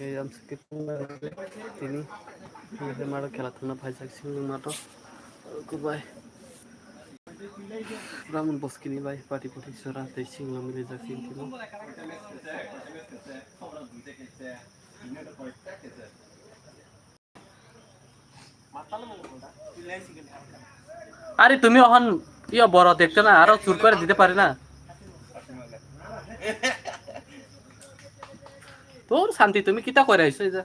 এই আমসকে তিনি মারো খেলাধুলা ভাইজাক সিংহ মাটো কুবাই Ramun boskini bai pati sora tei singlo mile jakin kilo আরে তুমি এখন ইয়া বড় দেখতে না আরো চুর করে দিতে পারে না তোর শান্তি তুমি কিটা করে আইছো এই যে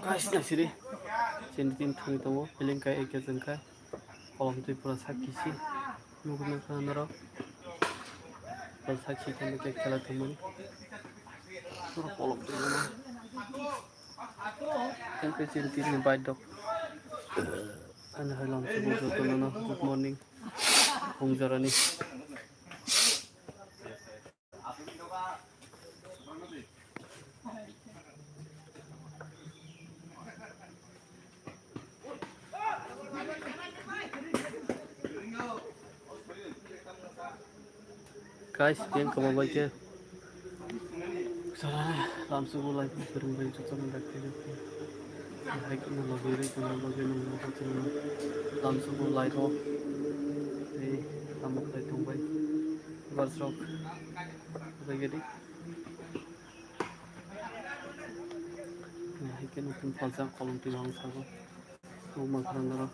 guys na sini sini tim thuni tomo pelengkai eke jengkai kolom tui pura sakisi nuguna kanaro pura sakisi kami ke kela temen pura kolom tui mana tempe sini tim ni baik dok ana halam subuh joto nana good morning hongjarani guys yang kamu baca salah langsung mulai bermain cuci mendaki hai kita langsung mulai roh kamu mulai tumbai barsok begini hai kita mungkin pasang kolom di bawah sana mau makan dulu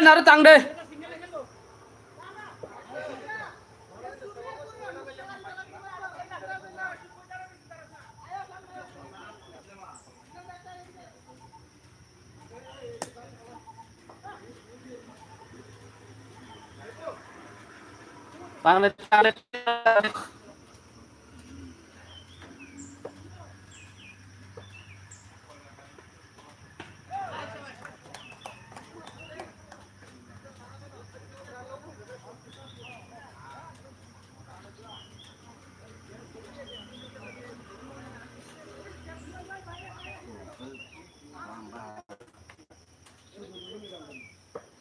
naruh tang deh tang deh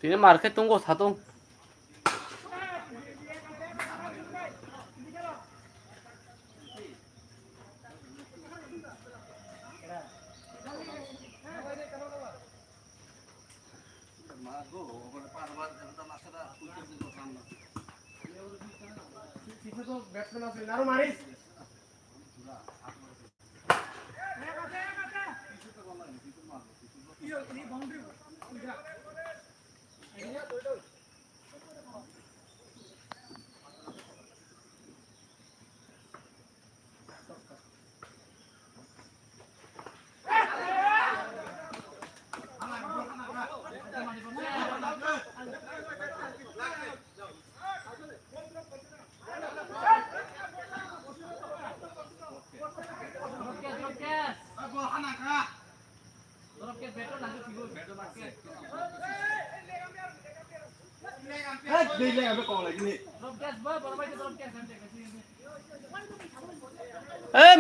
Ini market tunggu satu.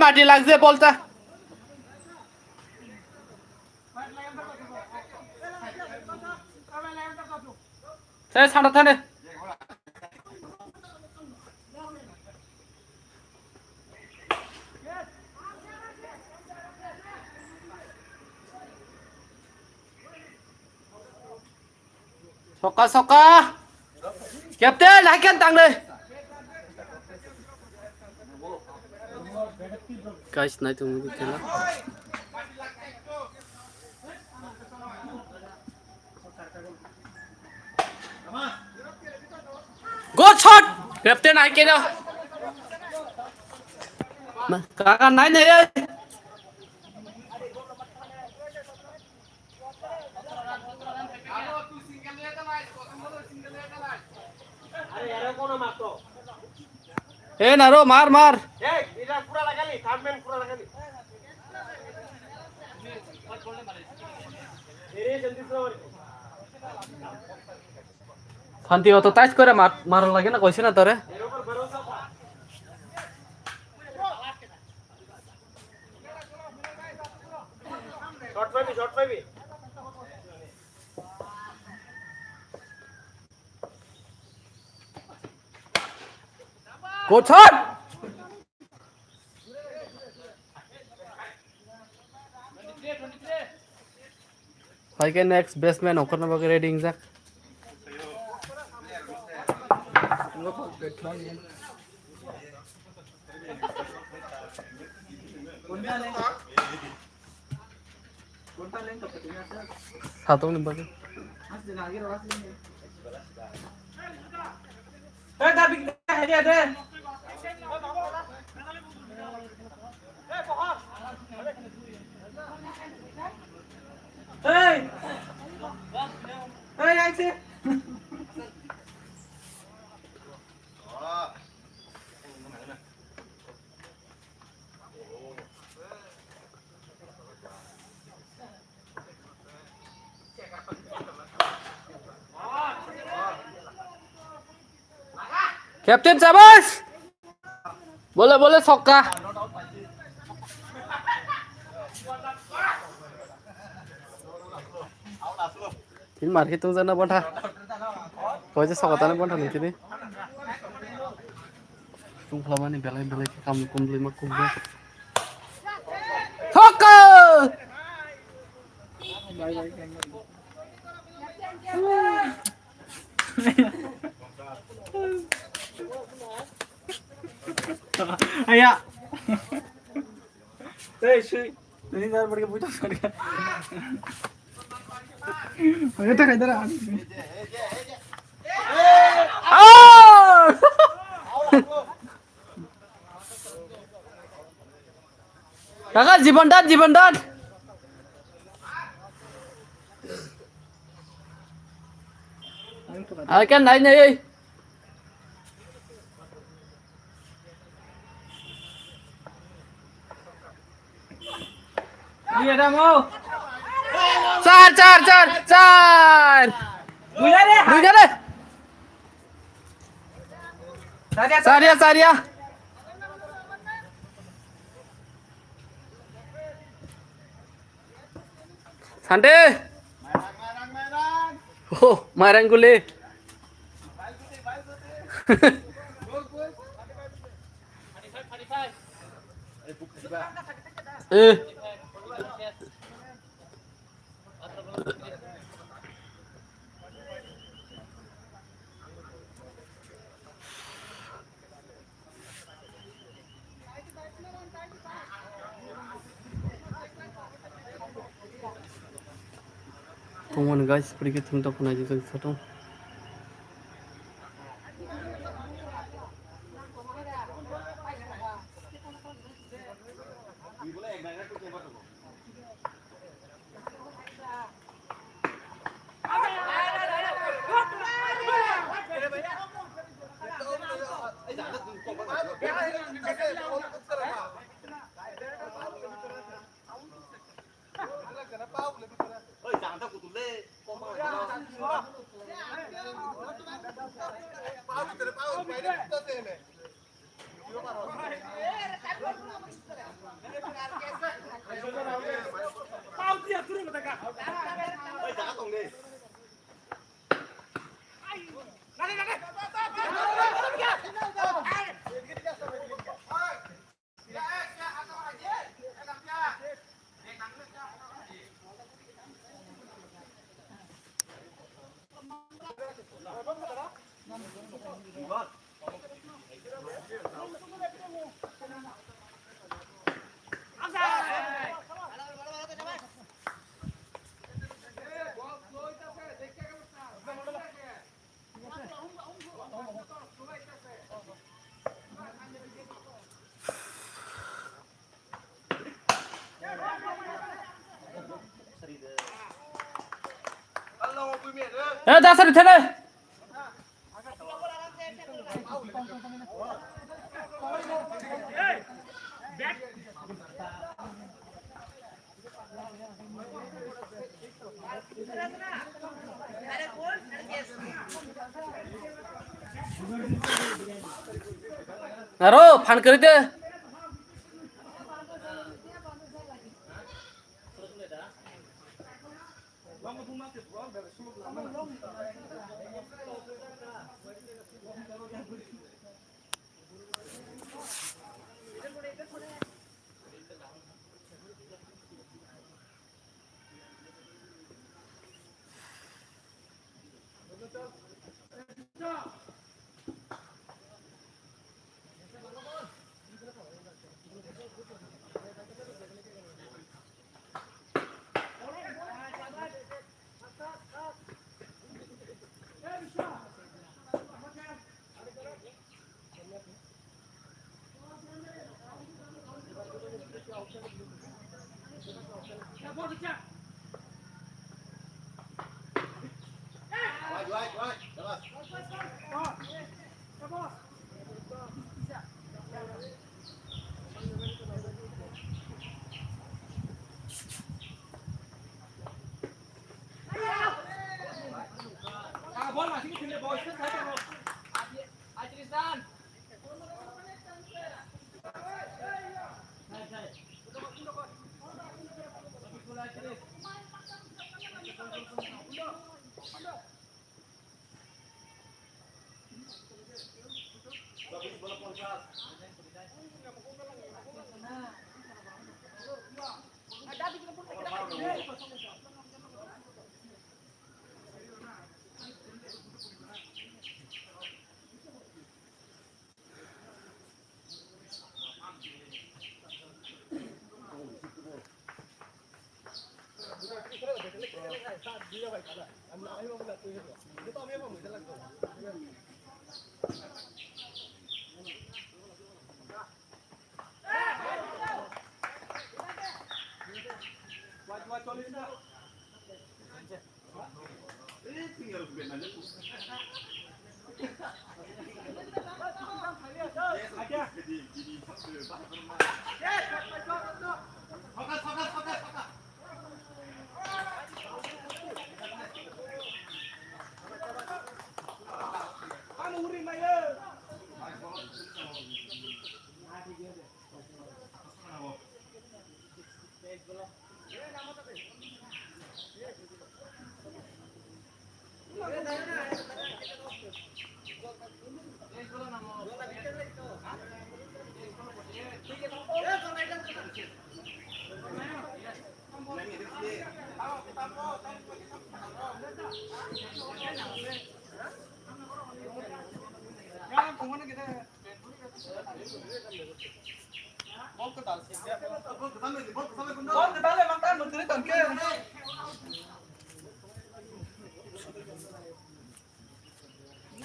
মাটি লাগছে বলতা Saya sandat sana. Soka. Captain, naikkan tang deh. Guys, naik tunggu kita lah. Good shot. Captain naikin dah. Kakak naik nih. Naro mar. Fanti auto touch করে মারন লাগে না কইছ না তোরে short পাইবি Good shot! Hai next baseman oker na bagi reading Zak. Satu nih bagi. Tapi kita ada. Hey, anh xem. Captain Sabas. Boleh Soka. Ini market tuh sana bonta. Kau aja Soka bonta nih kini. Tunggu lama nih belai kamu kumpul Soka. Ayo. Sih. Ini jangan pergi putus sorry. Ayo tak ada. Oh! Kakak jibandan. Akan naik nih. Iya dah mau. Car. Buja deh. Sadia. Sante. Oh, marang gule. Come on guys, pergi tunggu pun aja ke foto. dasar di sana. Naro, fan kari deh.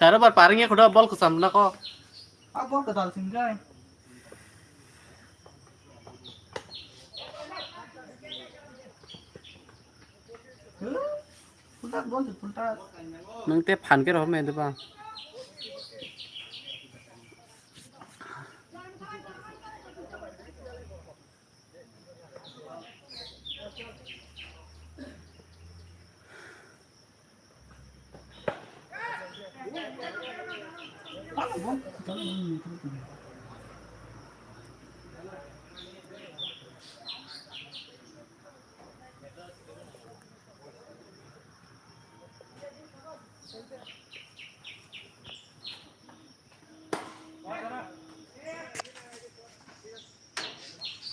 Cara berparingnya kuda bol ke sana kok. Apa ke dalam sini? Pultat bol tuh pultat. Nang te fan ke roh me de ba. Apa bol?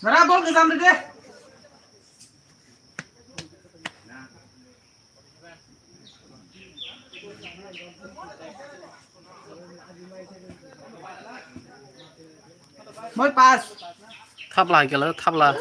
Sarah bol ke sampai deh. Mới pass. Thắp lại cái đó, thắp lại.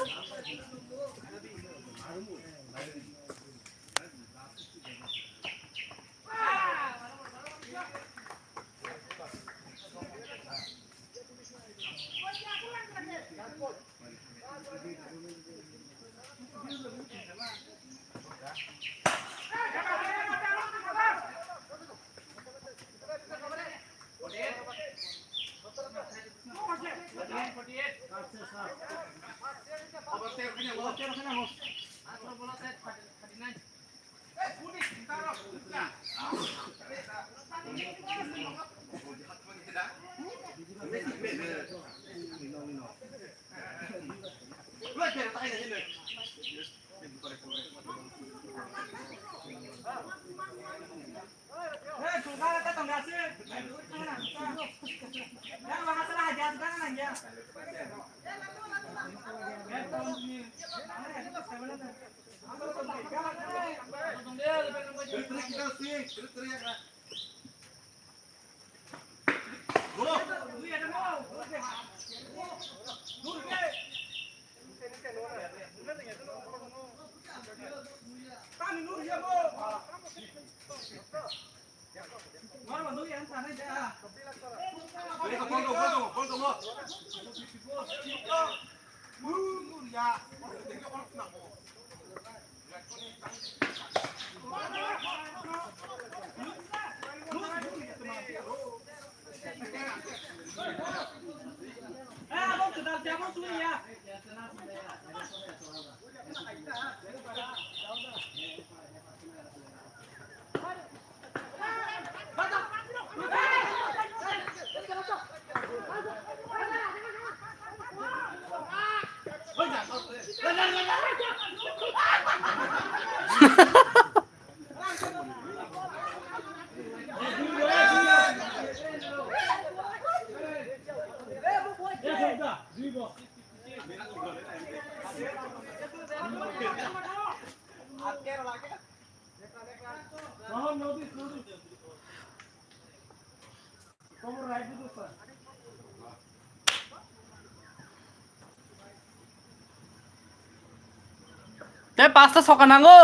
Te pasta soka nango.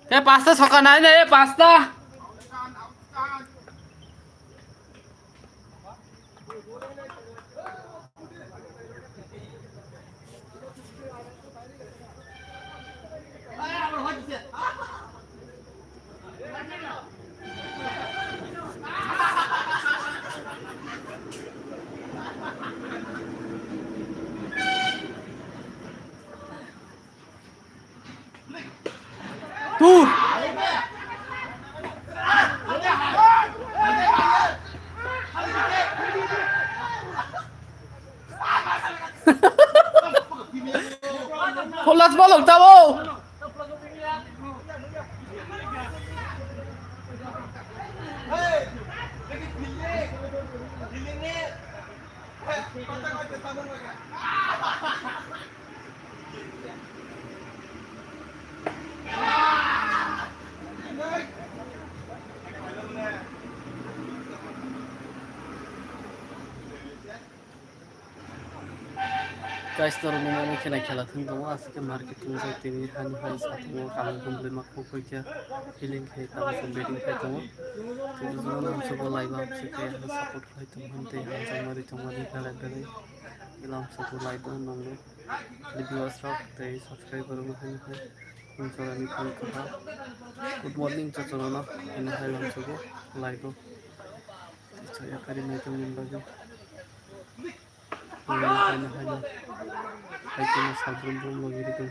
Te pasta soka nai ne pasta. Tuh. Polas bolong tabo. Guys, taruh nomor kena kelihatan dong. Asik market tuh saya ini hanya hari satu kalau beli makmuk kerja feeling kayak tahu sembeding kayak tuh. Jadi zaman langsung live langsung kayak support kayak tuh nanti langsung mari cuma di kali langsung live tuh nongol. Di video stop, tadi subscriber hanya langsung ini pun kita. Good morning cocok ini hari langsung live tuh. Saya kali itu membagi. Hanya itu masalah belum lagi gitu.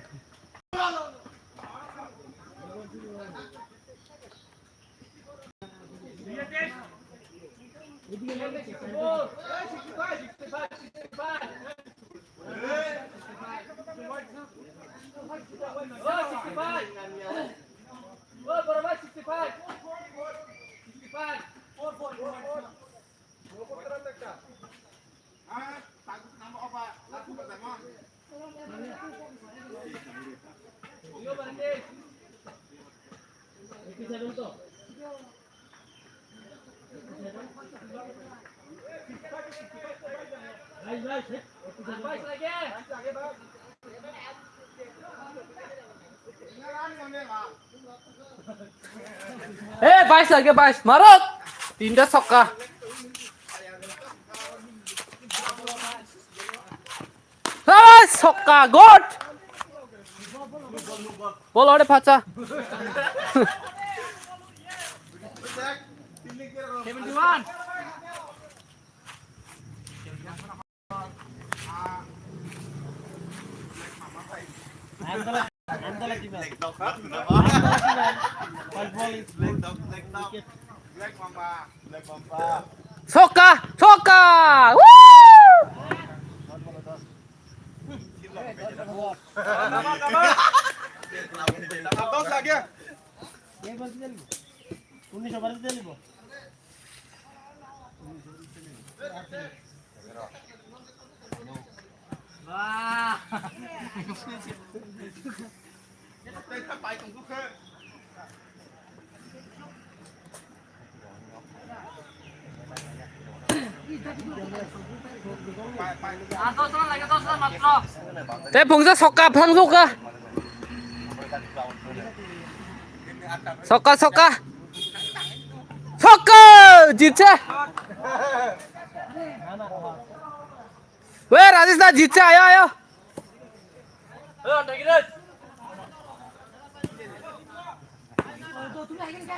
বাইশ লাগে বাইশ মারো 3টা ছক্কা ছক্কা goat বল ওরে ফাচা 71 ছক্কা ছক্কা 봉사 석가 방송가 석가 석가 석가 진짜 왜 राजस्थान जीत से आया आया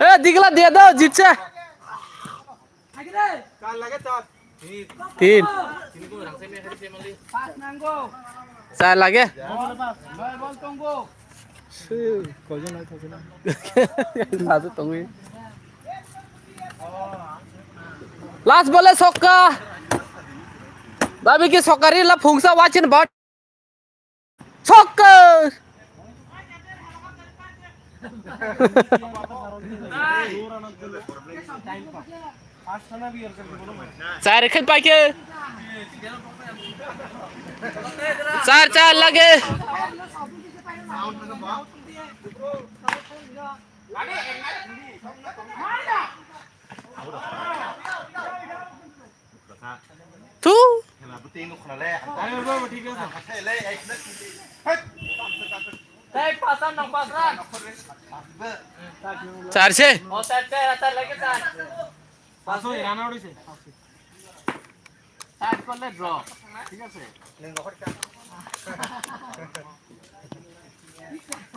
ए दिखला दे दो जीत से 3 4 lagi satu tungguin last bola sokka tapi ki sokari la phungsa watchin bot soccer चार खेल पाके चार लगे तू चारशे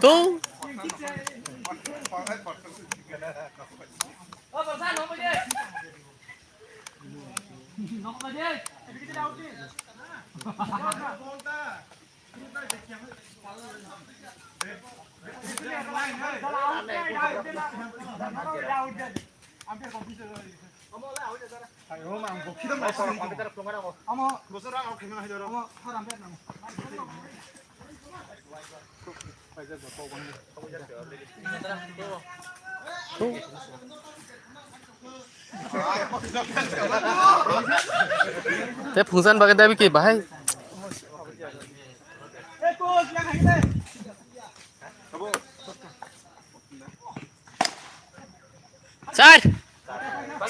तू ते फंक्शन बघा भी की भाई चार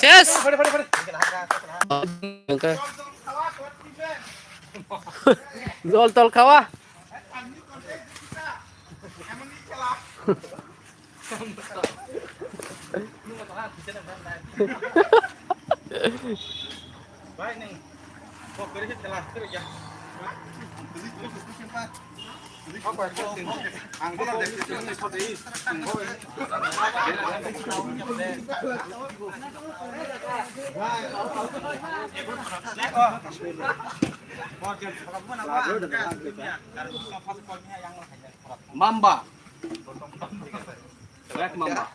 चेस জল তল খাওয়া Mamba. Black Mamba.